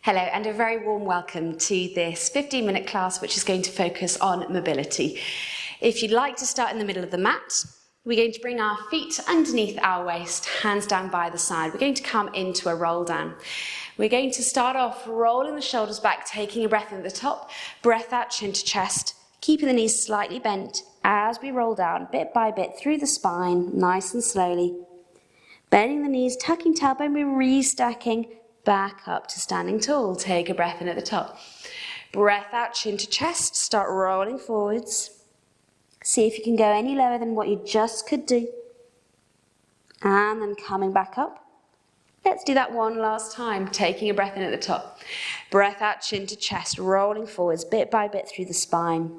Hello and a very warm welcome to this 15-minute class which is going to focus on mobility. If you'd like to start in the middle of the mat, we're going to bring our feet underneath our waist, hands down by the side. We're going to come into a roll down. We're going to start off rolling the shoulders back, taking a breath in at the top, breath out, chin to chest, keeping the knees slightly bent as we roll down bit by bit through the spine, nice and slowly. Bending the knees, tucking tailbone, we're restacking back up to standing tall. Take a breath in at the top. Breath out, chin to chest, start rolling forwards. See if you can go any lower than what you just could do. And then coming back up. Let's do that one last time, taking a breath in at the top. Breath out, chin to chest, rolling forwards bit by bit through the spine.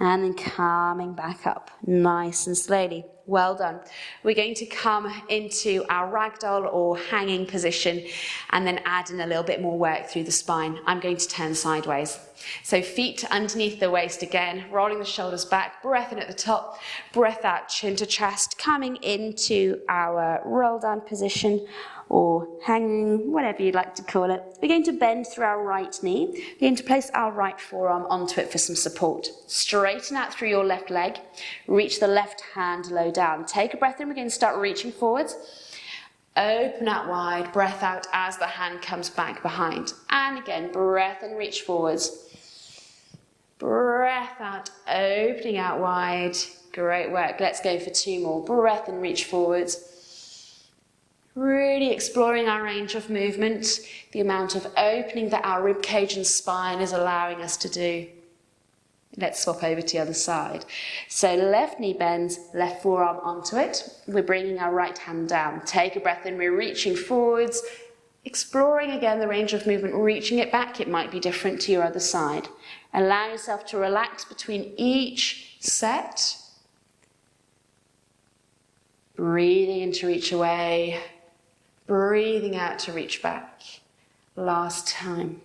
And then coming back up, nice and slowly. Well done. We're going to come into our ragdoll or hanging position and then add in a little bit more work through the spine. I'm going to turn sideways. So feet underneath the waist again, rolling the shoulders back, breath in at the top, breath out, chin to chest, coming into our roll down position or hanging, whatever you'd like to call it. We're going to bend through our right knee. We're going to place our right forearm onto it for some support. Straighten out through your left leg. Reach the left hand low down. Take a breath in. We're going to start reaching forwards. Open out wide. Breath out as the hand comes back behind. And again, breath and reach forwards. Breath out, opening out wide. Great work. Let's go for two more. Breath and reach forwards. Really exploring our range of movement, the amount of opening that our rib cage and spine is allowing us to do. Let's swap over to the other side. So left knee bends, left forearm onto it. We're bringing our right hand down. Take a breath in, we're reaching forwards, exploring again the range of movement, reaching it back. It might be different to your other side. Allow yourself to relax between each set. Breathing in to reach away. Breathing out to reach back. Last time.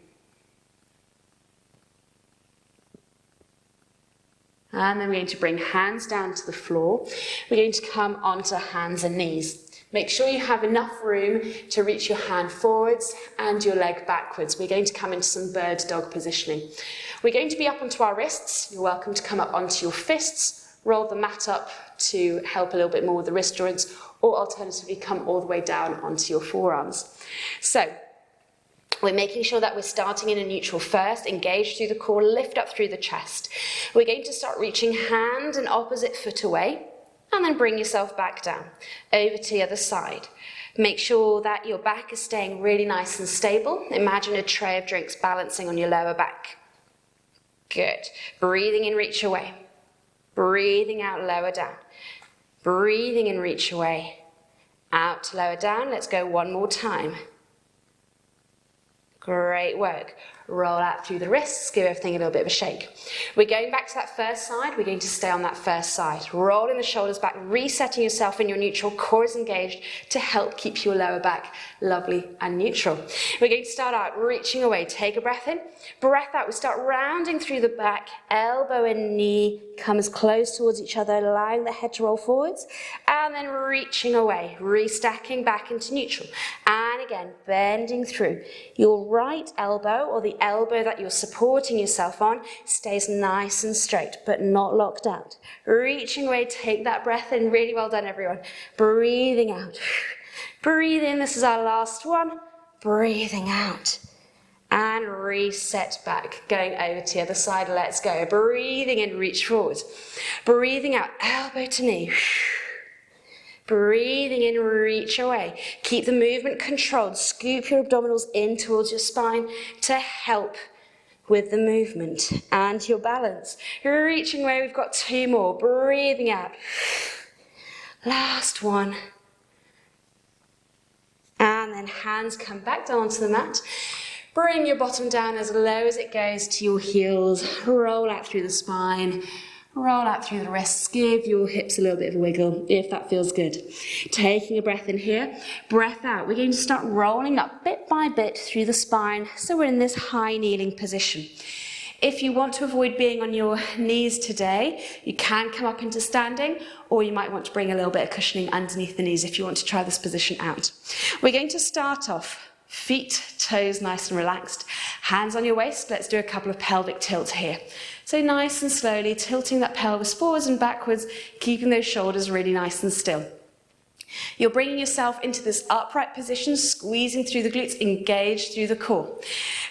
And then we're going to bring hands down to the floor. We're going to come onto hands and knees. Make sure you have enough room to reach your hand forwards and your leg backwards. We're going to come into some bird dog positioning. We're going to be up onto our wrists. You're welcome to come up onto your fists. Roll the mat up to help a little bit more with the wrist joints, or alternatively come all the way down onto your forearms. So we're making sure that we're starting in a neutral first, engage through the core, lift up through the chest. We're going to start reaching hand and opposite foot away, and then bring yourself back down, over to the other side. Make sure that your back is staying really nice and stable. Imagine a tray of drinks balancing on your lower back. Good. Breathing in, reach away. Breathing out, lower down. Breathing in, reach away. Out, lower down. Let's go one more time. Great work. Roll out through the wrists, give everything a little bit of a shake. We're going back to that first side. We're going to stay on that first side. Rolling the shoulders back, resetting yourself in your neutral. Core is engaged to help keep your lower back lovely and neutral. We're going to start out reaching away. Take a breath in. Breath out. We start rounding through the back. Elbow and knee come as close towards each other, allowing the head to roll forwards. And then reaching away, restacking back into neutral. And again, bending through. Your right elbow, or the elbow that you're supporting yourself on, stays nice and straight, but not locked out. Reaching away, take that breath in. Really well done, everyone. Breathing out. Breathe in, this is our last one. Breathing out. And reset back. Going over to the other side, let's go. Breathing in, reach forward. Breathing out, elbow to knee. Breathing in, reach away. Keep the movement controlled. Scoop your abdominals in towards your spine to help with the movement and your balance. Reaching away, we've got two more. Breathing out. Last one. And then hands come back down onto the mat. Bring your bottom down as low as it goes to your heels. Roll out through the spine. Roll out through the wrists, give your hips a little bit of a wiggle if that feels good. Taking a breath in here, breath out. We're going to start rolling up bit by bit through the spine, so we're in this high kneeling position. If you want to avoid being on your knees today, you can come up into standing, or you might want to bring a little bit of cushioning underneath the knees if you want to try this position out. We're going to start off Feet, toes nice and relaxed. Hands on your waist. Let's do a couple of pelvic tilts here. So nice and slowly tilting that pelvis forwards and backwards, keeping those shoulders really nice and still. You're bringing yourself into this upright position, squeezing through the glutes, engaged through the core.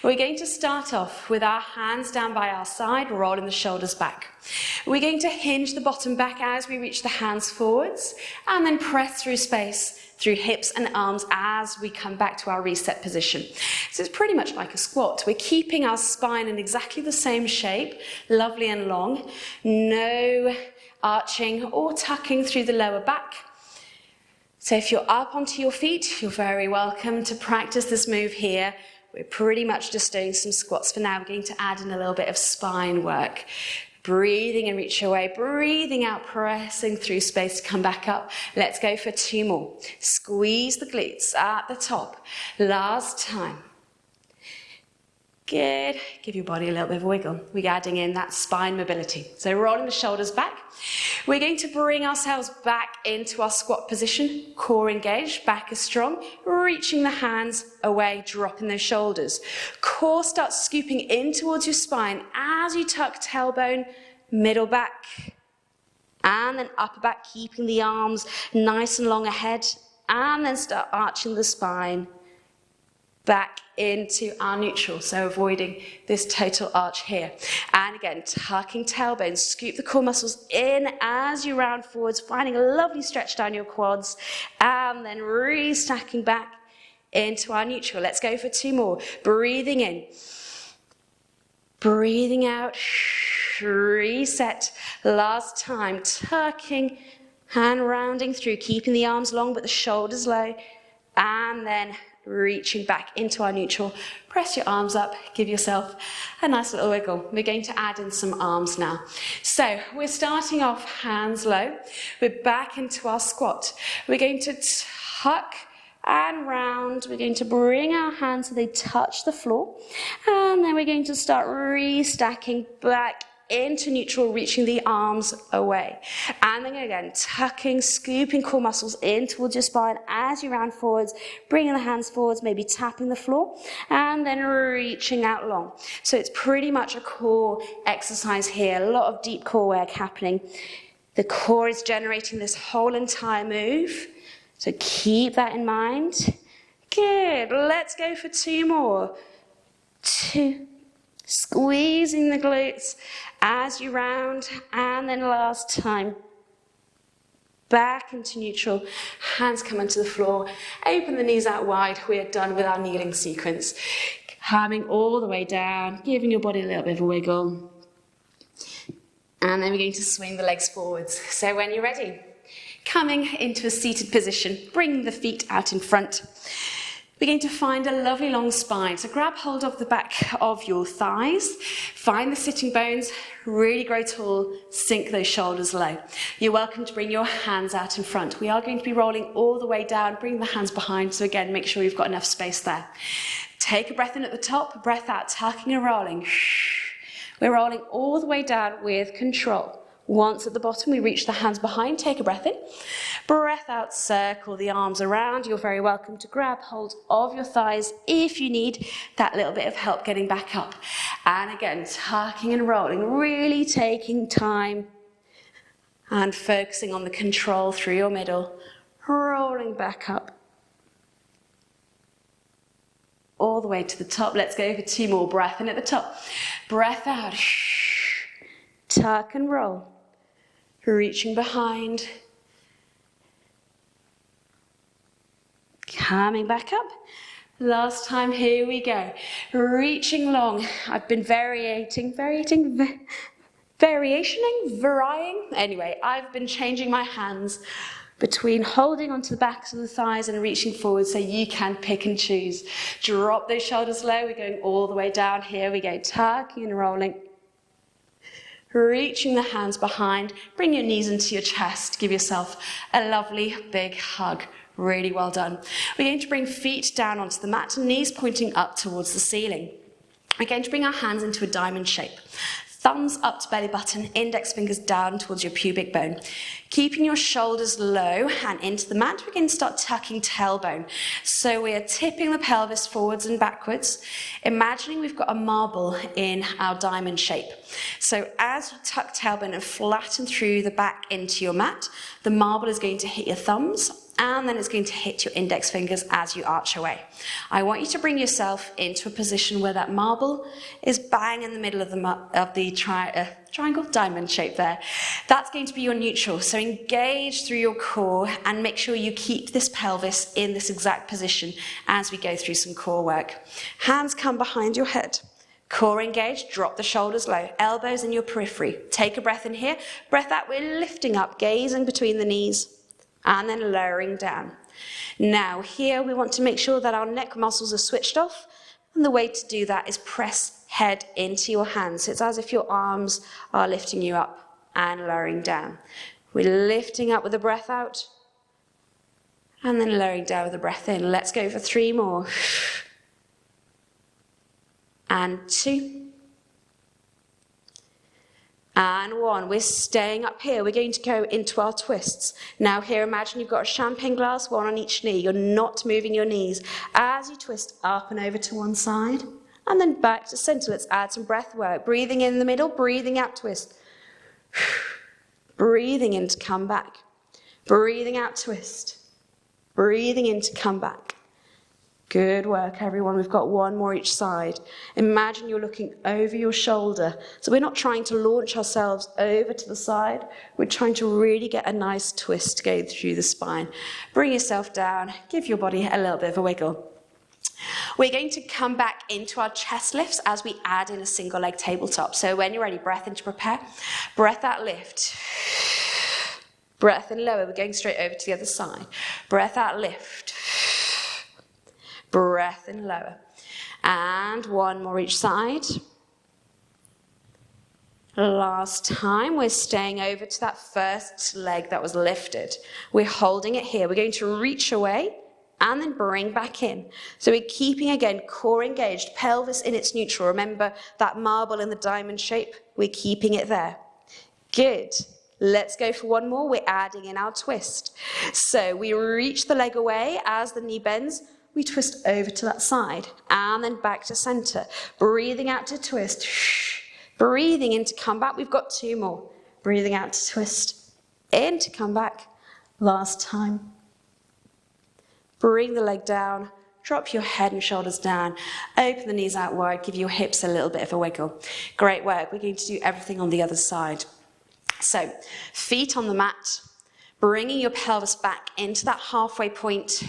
We're going to start off with our hands down by our side, rolling the shoulders back. We're going to hinge the bottom back as we reach the hands forwards, and then press through space through hips and arms as we come back to our reset position. So it's pretty much like a squat. We're keeping our spine in exactly the same shape, lovely and long. No arching or tucking through the lower back. So if you're up onto your feet, you're very welcome to practice this move here. We're pretty much just doing some squats for now. We're going to add in a little bit of spine work. Breathing and reach your way, breathing out, pressing through space to come back up. Let's go for 2 more. Squeeze the glutes at the top. Last time. Good. Give your body a little bit of a wiggle. We're adding in that spine mobility. So rolling the shoulders back. We're going to bring ourselves back into our squat position. Core engaged, back is strong. Reaching the hands away, dropping those shoulders. Core starts scooping in towards your spine as you tuck tailbone, middle back. And then upper back, keeping the arms nice and long ahead. And then start arching the spine back into our neutral, so avoiding this total arch here. And again, tucking tailbone, scoop the core muscles in as you round forwards, finding a lovely stretch down your quads, and then restacking back into our neutral. Let's go for 2 more. Breathing in, breathing out, reset. Last time, tucking and rounding through, keeping the arms long but the shoulders low, and then reaching back into our neutral. Press your arms up, give yourself a nice little wiggle. We're going to add in some arms now. So we're starting off hands low. We're back into our squat. We're going to tuck and round. We're going to bring our hands so they touch the floor. And then we're going to start restacking back into neutral, reaching the arms away. And then again, tucking, scooping core muscles in towards your spine as you round forwards, bringing the hands forwards, maybe tapping the floor, and then reaching out long. So it's pretty much a core exercise here, a lot of deep core work happening. The core is generating this whole entire move, so keep that in mind. Good, let's go for 2 more. 2. Squeezing the glutes as you round, and then last time, back into neutral, hands come onto the floor, open the knees out wide. We are done with our kneeling sequence. Coming all the way down, giving your body a little bit of a wiggle, and then we're going to swing the legs forwards. So when you're ready, coming into a seated position, bring the feet out in front. We're going to find a lovely long spine. So grab hold of the back of your thighs, find the sitting bones, really grow tall, sink those shoulders low. You're welcome to bring your hands out in front. We are going to be rolling all the way down, bring the hands behind. So again, make sure you've got enough space there. Take a breath in at the top, breath out, tucking and rolling. We're rolling all the way down with control. Once at the bottom, we reach the hands behind, take a breath in. Breath out, circle the arms around. You're very welcome to grab hold of your thighs if you need that little bit of help getting back up. And again, tucking and rolling, really taking time and focusing on the control through your middle, rolling back up. All the way to the top. Let's go for 2 more. Breath in at the top. Breath out. Tuck and roll. Reaching behind. Coming back up. Last time, here we go. Reaching long. I've been varying. Anyway, I've been changing my hands between holding onto the backs of the thighs and reaching forward, so you can pick and choose. Drop those shoulders low. We're going all the way down. Here we go. Tucking and rolling. Reaching the hands behind, bring your knees into your chest, give yourself a lovely big hug. Really well done. We're going to bring feet down onto the mat, knees pointing up towards the ceiling. We're going to bring our hands into a diamond shape. Thumbs up to belly button, index fingers down towards your pubic bone. Keeping your shoulders low and into the mat, we're going to start tucking tailbone. So we are tipping the pelvis forwards and backwards, imagining we've got a marble in our diamond shape. So as you tuck tailbone and flatten through the back into your mat, the marble is going to hit your thumbs, and then it's going to hit your index fingers as you arch away. I want you to bring yourself into a position where that marble is bang in the middle of the triangle, diamond shape there. That's going to be your neutral. So engage through your core and make sure you keep this pelvis in this exact position as we go through some core work. Hands come behind your head. Core engaged, drop the shoulders low, elbows in your periphery. Take a breath in here, breath out, we're lifting up, gazing between the knees. And then lowering down. Now here we want to make sure that our neck muscles are switched off, and the way to do that is press head into your hands. It's as if your arms are lifting you up and lowering down. We're lifting up with the breath out and then lowering down with the breath in. Let's go for 3 more. And 2. And 1. We're staying up here. We're going to go into our twists. Now here, imagine you've got a champagne glass, 1 on each knee. You're not moving your knees. As you twist up and over to one side, and then back to center. Let's add some breath work. Breathing in the middle, breathing out, twist. Breathing in to come back. Breathing out, twist. Breathing in to come back. Good work, everyone. We've got 1 more each side. Imagine you're looking over your shoulder. So we're not trying to launch ourselves over to the side. We're trying to really get a nice twist going through the spine. Bring yourself down. Give your body a little bit of a wiggle. We're going to come back into our chest lifts as we add in a single leg tabletop. So when you're ready, breath in to prepare. Breath out, lift. Breath in, lower. We're going straight over to the other side. Breath out, lift. Breath in, lower. And 1 more each side. Last time, we're staying over to that first leg that was lifted. We're holding it here. We're going to reach away and then bring back in. So we're keeping, again, core engaged, pelvis in its neutral. Remember that marble in the diamond shape? We're keeping it there. Good. Let's go for 1 more. We're adding in our twist. So we reach the leg away as the knee bends. We twist over to that side and then back to center. Breathing out to twist. Breathing in to come back. We've got 2 more. Breathing out to twist. In to come back. Last time. Bring the leg down. Drop your head and shoulders down. Open the knees out wide. Give your hips a little bit of a wiggle. Great work. We're going to do everything on the other side. So, feet on the mat. Bringing your pelvis back into that halfway point.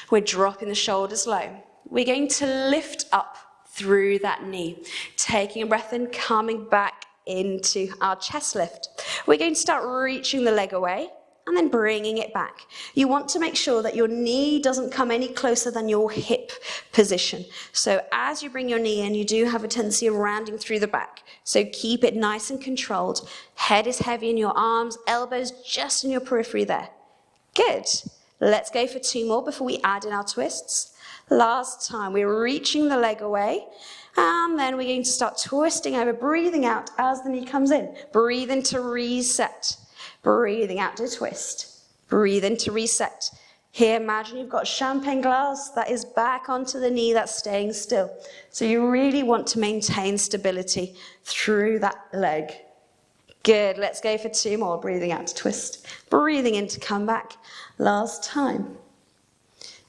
We're dropping the shoulders low. We're going to lift up through that knee. Taking a breath in, coming back into our chest lift. We're going to start reaching the leg away and then bringing it back. You want to make sure that your knee doesn't come any closer than your hip position. So as you bring your knee in, you do have a tendency of rounding through the back. So keep it nice and controlled. Head is heavy in your arms, elbows just in your periphery there. Good. Let's go for 2 more before we add in our twists. Last time, we're reaching the leg away, and then we're going to start twisting over, breathing out as the knee comes in. Breathe in to reset. Breathing out to twist. Breathe in to reset. Here, imagine you've got a champagne glass that is back onto the knee that's staying still. So you really want to maintain stability through that leg. Good, let's go for 2 more. Breathing out to twist. Breathing in to come back. Last time.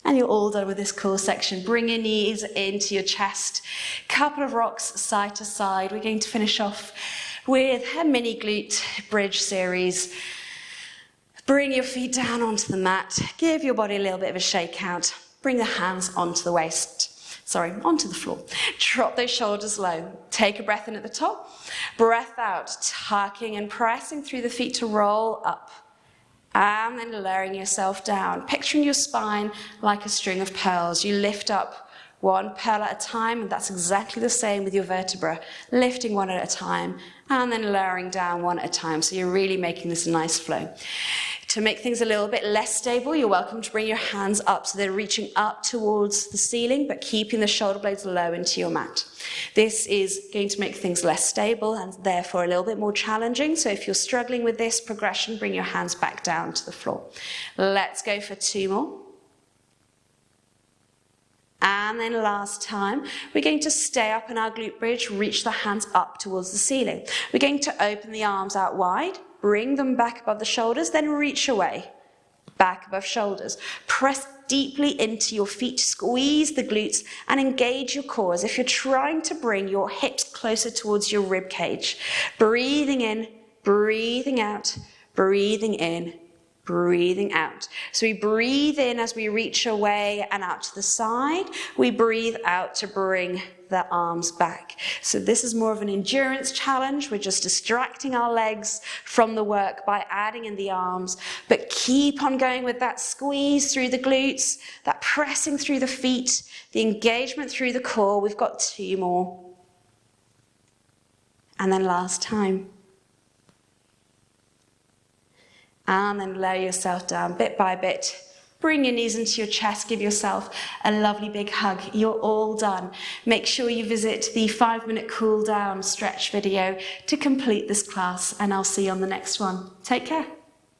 And you're all done with this core section. Bring your knees into your chest. Couple of rocks side to side. We're going to finish off with a mini glute bridge series. Bring your feet down onto the mat. Give your body a little bit of a shake out. Bring the hands onto the onto the floor. Drop those shoulders low. Take a breath in at the top. Breath out, tucking and pressing through the feet to roll up. And then lowering yourself down. Picturing your spine like a string of pearls. You lift up, One pearl at a time, and that's exactly the same with your vertebra. Lifting one at a time, and then lowering down one at a time. So you're really making this a nice flow. To make things a little bit less stable, you're welcome to bring your hands up so they're reaching up towards the ceiling, but keeping the shoulder blades low into your mat. This is going to make things less stable and therefore a little bit more challenging. So if you're struggling with this progression, bring your hands back down to the floor. Let's go for 2 more. And then last time, we're going to stay up in our glute bridge, reach the hands up towards the ceiling. We're going to open the arms out wide, bring them back above the shoulders, then reach away, back above shoulders. Press deeply into your feet, squeeze the glutes, and engage your core as if you're trying to bring your hips closer towards your rib cage. Breathing in, breathing out, breathing in, breathing out. So we breathe in as we reach away and out to the side. We breathe out to bring the arms back. So this is more of an endurance challenge. We're just distracting our legs from the work by adding in the arms, but keep on going with that squeeze through the glutes, that pressing through the feet, the engagement through the core. We've got 2 more. And then last time. And then lower yourself down bit by bit. Bring your knees into your chest. Give yourself a lovely big hug. You're all done. Make sure you visit the 5-minute cool down stretch video to complete this class, and I'll see you on the next one. Take care.